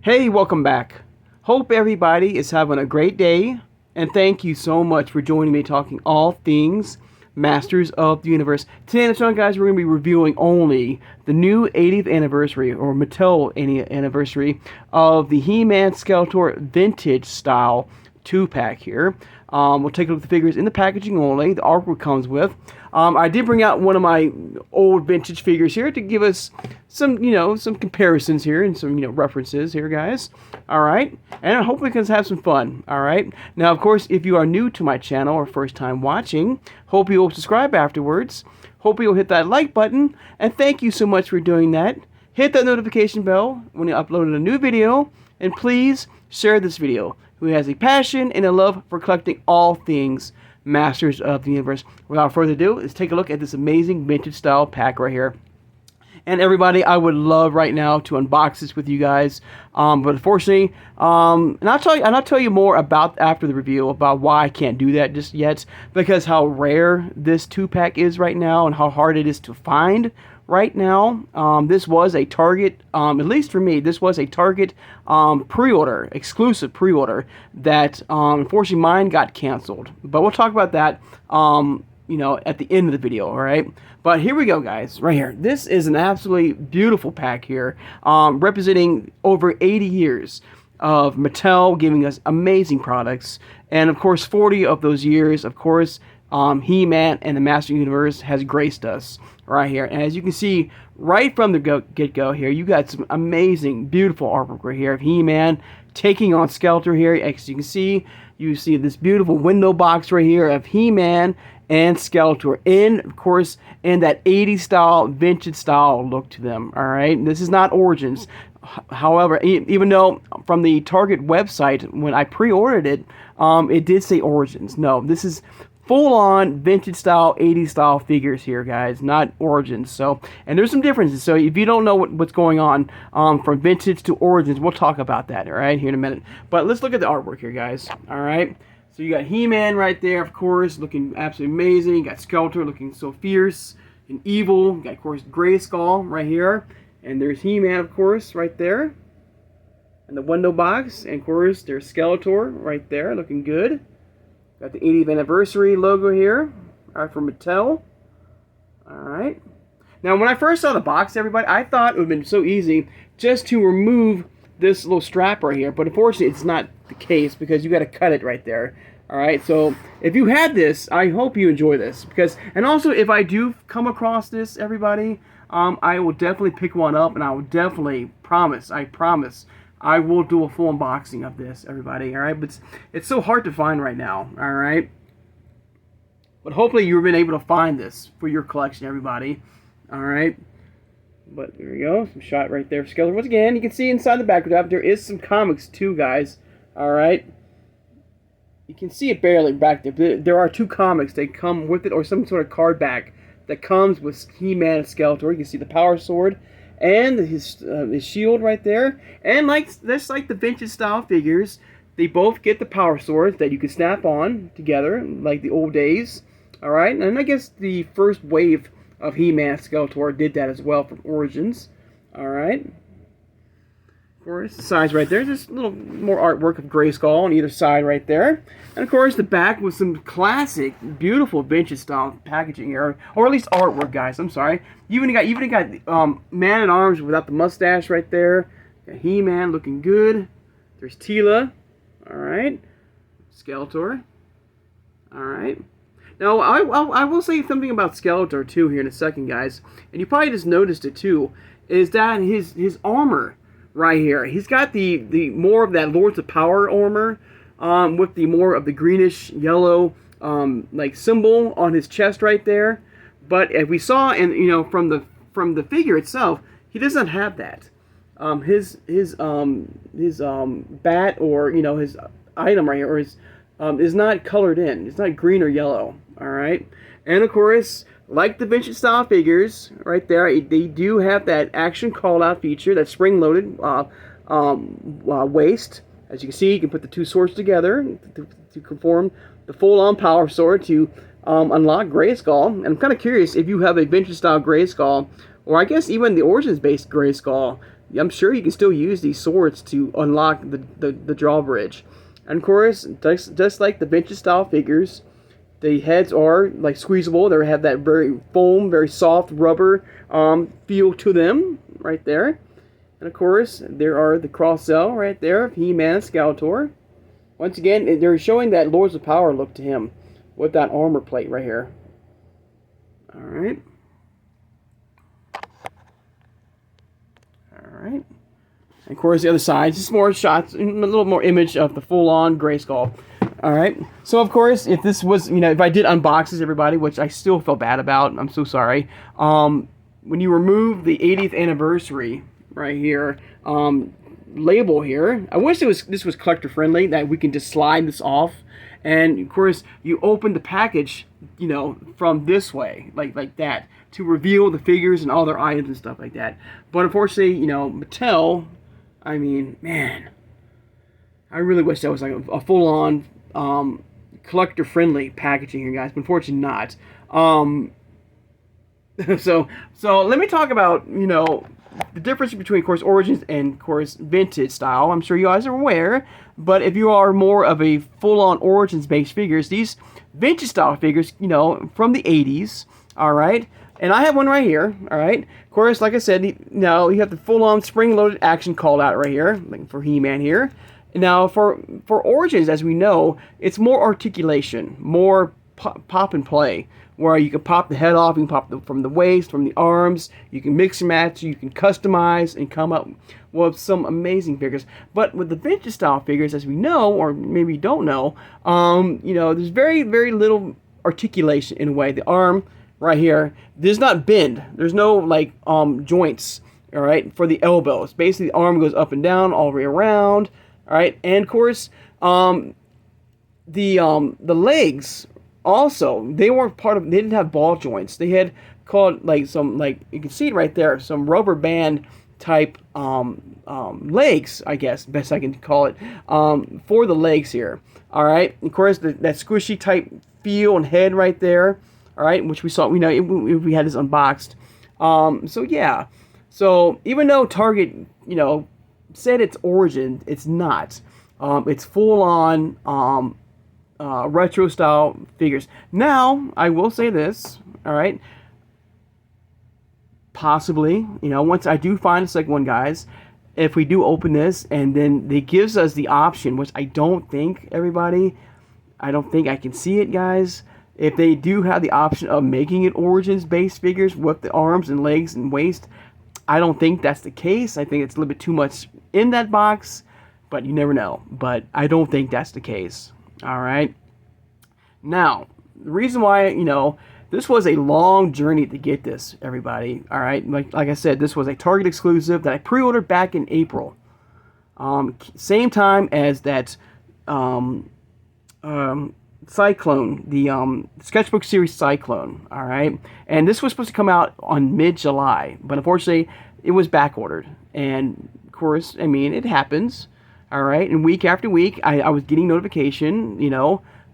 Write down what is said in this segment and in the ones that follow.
Hey, welcome back. Hope everybody is having a great day, and thank you so much for joining me talking all things Masters of the Universe. Today on the channel, guys, we're going to be reviewing only the new 80th anniversary, or Mattel 80th anniversary, of the He-Man Skeletor Vintage Style 2-pack here. We'll take a look at the figures in the packaging only, the artwork comes with. I did bring out one of my old vintage figures here to give us some, some comparisons here and some, references here, guys. Alright, and hopefully we can have some fun, alright? Now, of course, if you are new to my channel or first time watching, hope you will subscribe afterwards. Hope you'll hit that like button, and thank you so much for doing that. Hit that notification bell when you upload a new video, and please share this video. Who has a passion and a love for collecting all things Masters of the Universe. Without further ado, let's take a look at this amazing vintage style pack right here. And everybody, I would love right now to unbox this with you guys, but unfortunately, and I'll tell you more about after the review about why I can't do that just yet, because how rare this 2-pack is right now and how hard it is to find right now. This was a Target, at least for me, this was a Target pre-order, exclusive pre-order that unfortunately mine got canceled. But we'll talk about that at the end of the video, alright? But here we go, guys, right here. This is an absolutely beautiful pack here, representing over 80 years of Mattel giving us amazing products. And, of course, 40 of those years, of course, He-Man and the Master Universe has graced us right here. And as you can see, right from the get-go here, you got some amazing, beautiful artwork right here of He-Man taking on Skeletor here. As you see this beautiful window box right here of He-Man and Skeletor in, of course, in that 80s style, vintage style look to them, alright? This is not Origins. However, even though from the Target website, when I pre-ordered it, it did say Origins. No, this is full-on vintage style, 80s style figures here, guys, not Origins. So, and there's some differences. So if you don't know what's going on from vintage to Origins, we'll talk about that, all right, here in a minute. But let's look at the artwork here, guys, all right? So you got He-Man right there, of course, looking absolutely amazing. You got Skeletor looking so fierce and evil. You got, of course, Grayskull right here. And there's He-Man, of course, right there. And the window box. And, of course, there's Skeletor right there, looking good. Got the 80th anniversary logo here, all right, from Mattel. All right. Now, when I first saw the box, everybody, I thought it would have been so easy just to remove this little strap right here. But unfortunately, it's not the case because you got to cut it right there. All right. So if you had this, I hope you enjoy this and also if I do come across this, everybody, I will definitely pick one up, and I will definitely promise. I promise. I will do a full unboxing of this, everybody, alright? But it's so hard to find right now, alright? But hopefully you've been able to find this for your collection, everybody, alright? But there we go, some shot right there for Skeletor. Once again, you can see inside the backdrop, there is some comics too, guys, alright? You can see it barely back there. There are 2 comics that come with it, or some sort of card back that comes with He-Man and Skeletor. You can see the Power Sword and his shield right there. And just like the vintage style figures, they both get the Power Swords that you can snap on together, like the old days. Alright, and I guess the first wave of He-Man and Skeletor did that as well from Origins. Alright. Of course, the sides right there. Just a little more artwork of Grayskull on either side right there. And of course, the back with some classic, beautiful vintage style packaging here, or at least artwork, guys. I'm sorry. You even got Man-at-Arms without the mustache right there. Got He-Man looking good. There's Teela. All right. Skeletor. All right. Now, I will say something about Skeletor too here in a second, guys. And you probably just noticed it too. Is that his armor right here? He's got the more of that Lords of Power armor, with the more of the greenish yellow like symbol on his chest right there. But as we saw, and from the figure itself, he doesn't have that. His bat, or his item right here, or his is not colored in. It's not green or yellow. All right, and of course, like the vintage style figures right there, they do have that action call out feature, that spring loaded waist. As you can see, you can put the 2 swords together to conform the full-on Power Sword to unlock Grayskull. And I'm kind of curious if you have a vintage style Grayskull, or I guess even the Origins based Grayskull, I'm sure you can still use these swords to unlock the drawbridge. And of course, just like the vintage style figures, the heads are like squeezable. They have that very foam, very soft rubber feel to them right there. And of course, there are the cross-cell right there of He-Man and Skeletor. Once again, they're showing that Lords of Power look to him with that armor plate right here. Alright. Alright. And of course, the other side, just more shots, a little more image of the full-on Grayskull. Alright. So, of course, if this was, if I did unboxes, everybody, which I still feel bad about, I'm so sorry. When you remove the 80th anniversary right here, label here, I wish this was collector friendly, that we can just slide this off. And of course, you open the package, from this way, like that, to reveal the figures and all their items and stuff like that. But unfortunately, Mattel, I mean, man, I really wish that was like a full-on collector-friendly packaging here, guys. But unfortunately, not. So let me talk about, the difference between, of course, Origins and, of course, Vintage style. I'm sure you guys are aware, but if you are more of a full-on Origins-based figures, these Vintage style figures, from the 80s, all right? And I have one right here, all right? Of course, like I said, you have the full-on spring-loaded action called out right here, like for He-Man here. Now, for Origins, as we know, it's more articulation, more pop and play, where you can pop the head off, you can pop from the waist, from the arms, you can mix and match, you can customize and come up with some amazing figures. But with the vintage style figures, as we know, or maybe you don't know, there's very, very little articulation in a way. The arm right here does not bend. There's no joints, all right, for the elbows. Basically, the arm goes up and down all the way around, all right. And of course, the legs also, they weren't they didn't have ball joints. They had called some, you can see it right there, some rubber band type legs, I guess, best I can call it, for the legs here. All right. Of course, that squishy type feel and head right there. All right, which we saw, we had this unboxed. So yeah. So even though Target, said it's Origin, it's not. It's full on retro style figures. Now, I will say this, all right, possibly, once I do find a second one, guys, if we do open this and then it gives us the option, which I don't think, everybody, I don't think I can see it, guys, if they do have the option of making it Origins based figures with the arms and legs and waist, I don't think that's the case. I think it's a little bit too much in that box, but you never know. But I don't think that's the case. All right. Now, the reason why, this was a long journey to get this, everybody. All right. Like I said, this was a Target exclusive that I pre-ordered back in April. Same time as that Cyclone, the sketchbook series Cyclone. All right. And this was supposed to come out on mid-July, but unfortunately, it was back ordered. And of course, I mean, it happens. All right. And week after week, I was getting notification,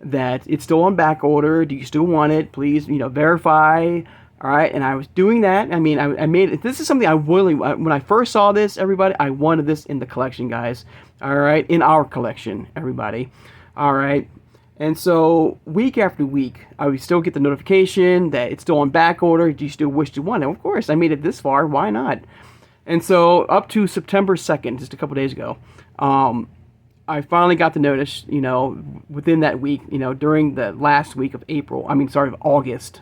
that it's still on back order. Do you still want it? Please, verify. All right. And I was doing that. I mean, I made it. This is something I really, when I first saw this, everybody, I wanted this in the collection, guys. All right. In our collection, everybody. All right. And so week after week, I would still get the notification that it's still on back order. Do you still wish to want it? Of course, I made it this far. Why not? And so up to September 2nd, just a couple days ago, I finally got the notice, within that week, during the last week of August,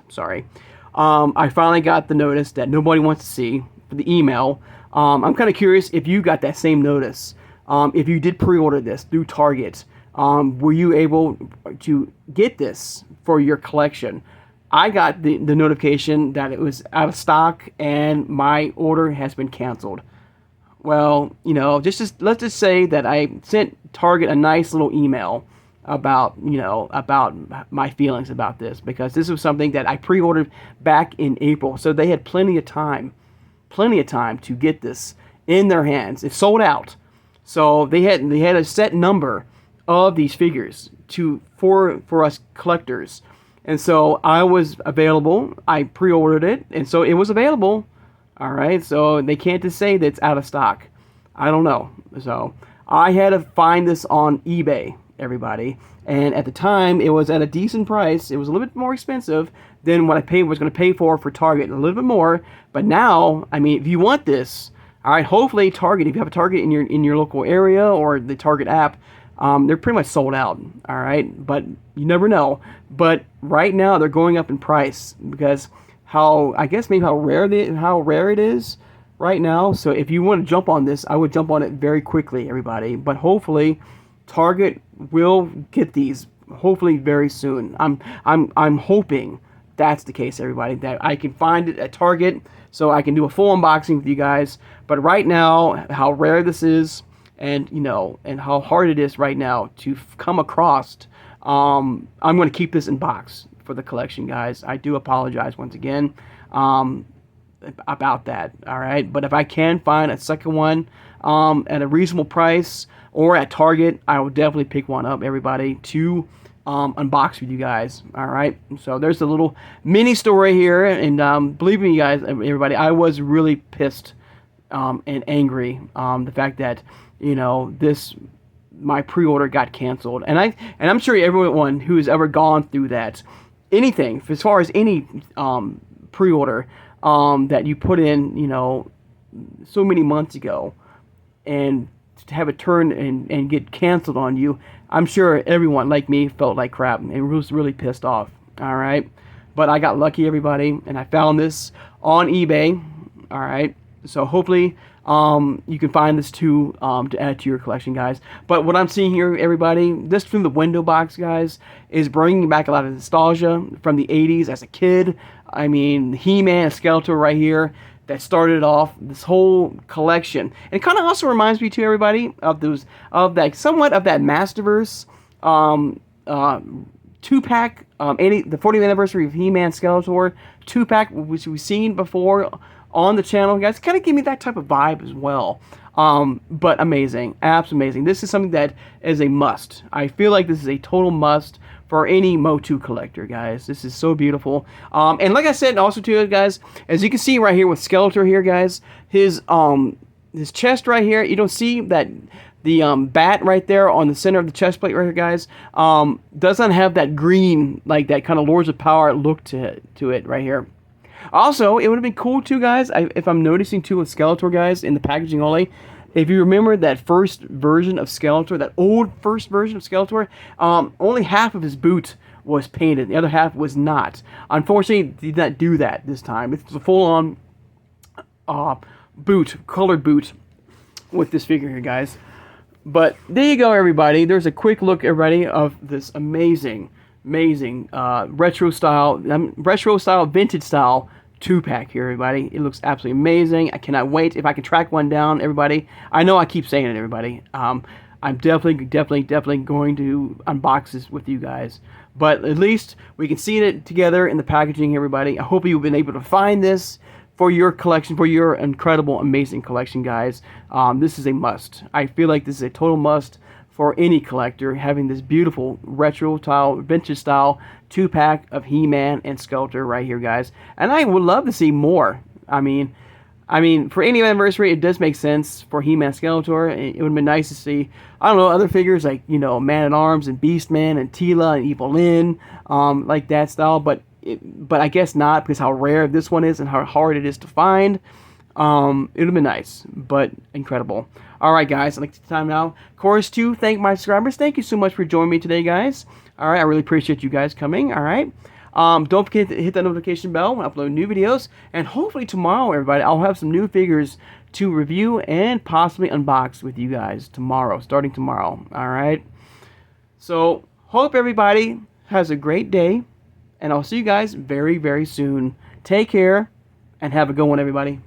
I finally got the notice that nobody wants to see for the email. I'm kind of curious if you got that same notice. If you did pre-order this through Target, were you able to get this for your collection? I got the notification that it was out of stock and my order has been canceled. Well, let's just say that I sent Target a nice little email about my feelings about this, because this was something that I pre-ordered back in April. So they had plenty of time to get this in their hands. It sold out. So they had a set number of these figures for us collectors. And so I was available. I pre-ordered it, and so it was available. All right, so they can't just say that it's out of stock. I don't know. So I had to find this on eBay, everybody. And at the time, it was at a decent price. It was a little bit more expensive than what I was going to pay for Target, a little bit more. But now, I mean, if you want this, all right, hopefully Target, if you have a Target in your local area or the Target app, they're pretty much sold out. All right, but you never know. But right now, they're going up in price because I guess maybe how rare it is right now. So if you want to jump on this, I would jump on it very quickly, everybody. But hopefully, Target will get these hopefully very soon. I'm hoping that's the case, everybody, that I can find it at Target so I can do a full unboxing with you guys. But right now, how rare this is, and and how hard it is right now to come across, I'm going to keep this in box for the collection, guys. I do apologize once again about that. All right, but if I can find a second one at a reasonable price or at Target, I will definitely pick one up, everybody, to unbox with you guys. All right, so there's a little mini story here, and believe me, guys, everybody, I was really pissed and angry the fact that my pre-order got canceled, and I'm sure everyone who's ever gone through that, anything as far as any pre-order that you put in so many months ago, and to have it turn and get canceled on you, I'm sure everyone like me felt like crap and was really pissed off. All right, but I got lucky, everybody, and I found this on eBay. All right, so hopefully you can find this too to add to your collection, guys. But what I'm seeing here, everybody, this from the window box, guys, is bringing back a lot of nostalgia from the 80s as a kid. I mean, He-Man and Skeletor right here, that started off this whole collection. And it kind of also reminds me too, everybody, of that Masterverse 2-pack, the 40th anniversary of He-Man Skeletor 2-pack, which we've seen before on the channel, guys. Kind of give me that type of vibe as well. But amazing, absolutely amazing. This is something that is a must. I feel like this is a total must for any Motu collector, guys. This is so beautiful. And like I said, also too, guys, as you can see right here with Skeletor here, guys, his chest right here, you don't see that the bat right there on the center of the chest plate right here, guys, doesn't have that green, like that kind of Lords of Power look to it right here. Also, it would have been cool too, guys, if I'm noticing too with Skeletor, guys, in the packaging only, if you remember that first version of Skeletor, that old first version of Skeletor, only half of his boot was painted. The other half was not. Unfortunately, they did not do that this time. It's a full-on boot, colored boot with this figure here, guys. But there you go, everybody. There's a quick look, everybody, of this amazing retro style, vintage style 2-pack here, everybody. It looks absolutely amazing. I cannot wait if I can track one down, everybody. I know I keep saying it, everybody. I'm definitely going to unbox this with you guys. But at least we can see it together in the packaging, everybody. I hope you've been able to find this for your collection, for your incredible, amazing collection, guys. This is a must. I feel like this is a total must for any collector, having this beautiful retro style, vintage style 2-pack of He-Man and Skeletor right here, guys. And I would love to see more. I mean, for any anniversary, it does make sense for He-Man and Skeletor. It would have been nice to see, I don't know, other figures like, Man-at-Arms and Beastman and Teela and Evil Lyn, like that style. But I guess not, because how rare this one is and how hard it is to find. It would have been nice, but incredible. Alright, guys, I'd like to take time now, of course, to thank my subscribers. Thank you so much for joining me today, guys. Alright, I really appreciate you guys coming, alright? Don't forget to hit that notification bell when I upload new videos. And hopefully tomorrow, everybody, I'll have some new figures to review and possibly unbox with you guys tomorrow, starting tomorrow, alright? So, hope everybody has a great day, and I'll see you guys very, very soon. Take care, and have a good one, everybody.